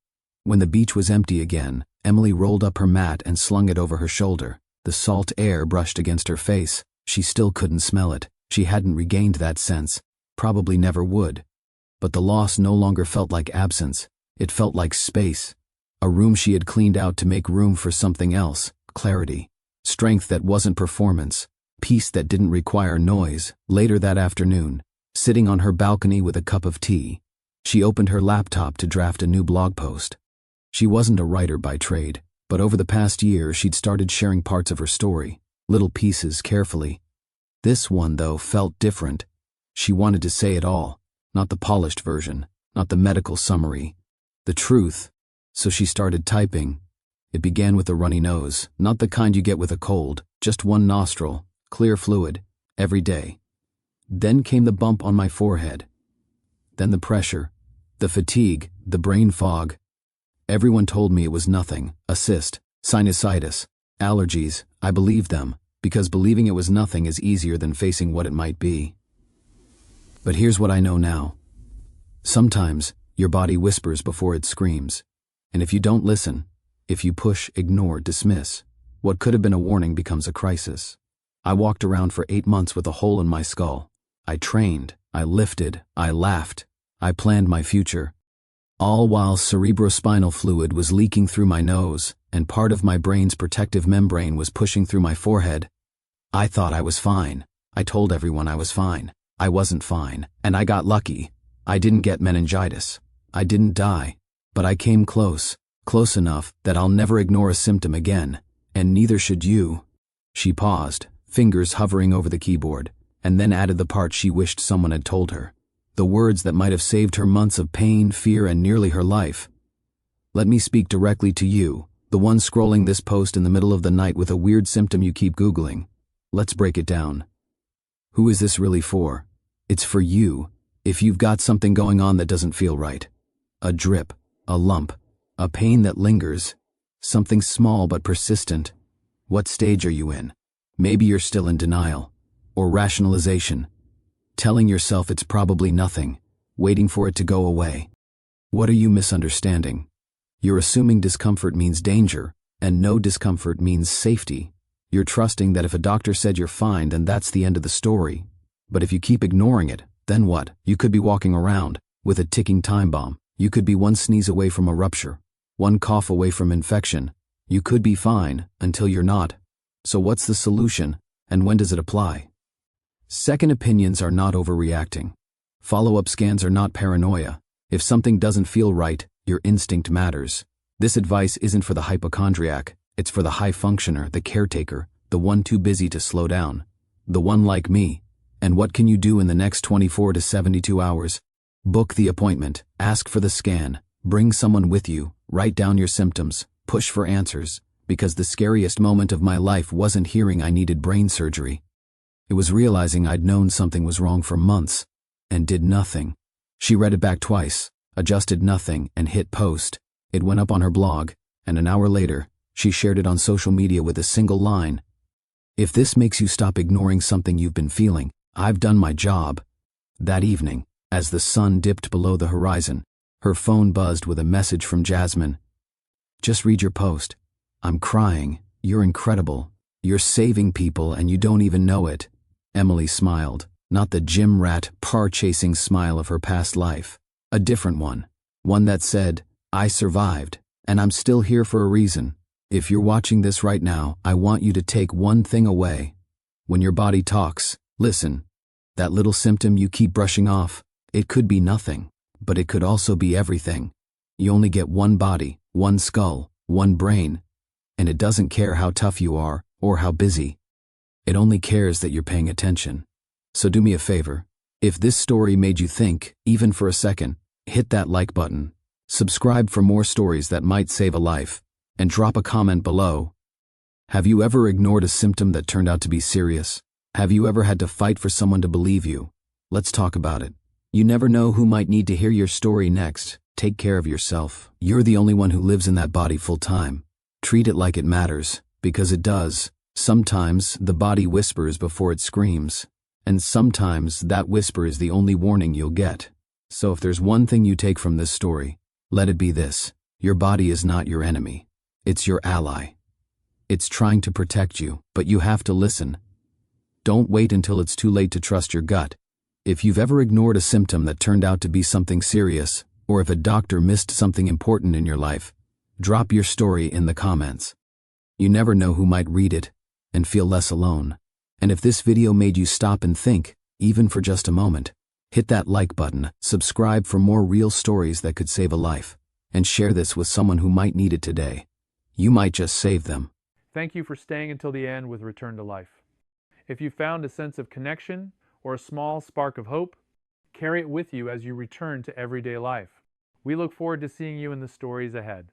When the beach was empty again, Emily rolled up her mat and slung it over her shoulder. The salt air brushed against her face. She still couldn't smell it. She hadn't regained that sense. Probably never would. But the loss no longer felt like absence. It felt like space. A room she had cleaned out to make room for something else. Clarity. Strength that wasn't performance. Peace that didn't require noise. Later that afternoon, sitting on her balcony with a cup of tea, she opened her laptop to draft a new blog post. She wasn't a writer by trade, but over the past year she'd started sharing parts of her story, little pieces carefully. This one, though, felt different. She wanted to say it all, not the polished version, not the medical summary, the truth. So she started typing. It began with a runny nose, not the kind you get with a cold, just one nostril, clear fluid, every day. Then came the bump on my forehead. Then the pressure, the fatigue, the brain fog. Everyone told me it was nothing, a cyst, sinusitis, allergies. I believed them, because believing it was nothing is easier than facing what it might be. But here's what I know now. Sometimes your body whispers before it screams. And if you don't listen, if you push, ignore, dismiss, what could have been a warning becomes a crisis. I walked around for 8 months with a hole in my skull. I trained, I lifted, I laughed, I planned my future. All while cerebrospinal fluid was leaking through my nose, and part of my brain's protective membrane was pushing through my forehead. I thought I was fine. I told everyone I was fine. I wasn't fine, and I got lucky. I didn't get meningitis. I didn't die. But I came close enough that I'll never ignore a symptom again, and neither should you. She paused, fingers hovering over the keyboard, and then added the part she wished someone had told her. The words that might have saved her months of pain, fear, and nearly her life. Let me speak directly to you, the one scrolling this post in the middle of the night with a weird symptom you keep Googling. Let's break it down. Who is this really for? It's for you, if you've got something going on that doesn't feel right. A drip, a lump, a pain that lingers, something small but persistent. What stage are you in? Maybe you're still in denial, or rationalization, telling yourself it's probably nothing, waiting for it to go away. What are you misunderstanding? You're assuming discomfort means danger, and no discomfort means safety. You're trusting that if a doctor said you're fine, then that's the end of the story. But if you keep ignoring it, then what? You could be walking around with a ticking time bomb. You could be one sneeze away from a rupture, one cough away from infection. You could be fine until you're not. So what's the solution, and when does it apply? Second opinions are not overreacting. Follow-up scans are not paranoia. If something doesn't feel right, your instinct matters. This advice isn't for the hypochondriac. It's for the high functioner, the caretaker, the one too busy to slow down. The one like me. And what can you do in the next 24 to 72 hours? Book the appointment, ask for the scan, bring someone with you, write down your symptoms, push for answers, because the scariest moment of my life wasn't hearing I needed brain surgery. It was realizing I'd known something was wrong for months, and did nothing. She read it back twice, adjusted nothing, and hit post. It went up on her blog, and an hour later, she shared it on social media with a single line. If this makes you stop ignoring something you've been feeling, I've done my job. That evening, as the sun dipped below the horizon, Her phone buzzed with a message from Jasmine. Just read your post. I'm crying. You're incredible. You're saving people and you don't even know it. Emily smiled, not the gym rat, par-chasing smile of her past life. A different one. One that said, I survived, and I'm still here for a reason. If you're watching this right now, I want you to take one thing away. When your body talks, listen. That little symptom you keep brushing off, it could be nothing, but it could also be everything. You only get one body, one skull, one brain, and it doesn't care how tough you are or how busy. It only cares that you're paying attention. So do me a favor. If this story made you think, even for a second, hit that like button, subscribe for more stories that might save a life, and drop a comment below. Have you ever ignored a symptom that turned out to be serious? Have you ever had to fight for someone to believe you? Let's talk about it. You never know who might need to hear your story next. Take care of yourself. You're the only one who lives in that body full time. Treat it like it matters, because it does. Sometimes the body whispers before it screams, and sometimes that whisper is the only warning you'll get. So if there's one thing you take from this story, let it be this. Your body is not your enemy. It's your ally. It's trying to protect you, but you have to listen. Don't wait until it's too late to trust your gut. If you've ever ignored a symptom that turned out to be something serious, or if a doctor missed something important in your life, drop your story in the comments. You never know who might read it and feel less alone. And if this video made you stop and think, even for just a moment, hit that like button, subscribe for more real stories that could save a life, and share this with someone who might need it today. You might just save them. Thank you for staying until the end with Return to Life. If you found a sense of connection or a small spark of hope, carry it with you as you return to everyday life. We look forward to seeing you in the stories ahead.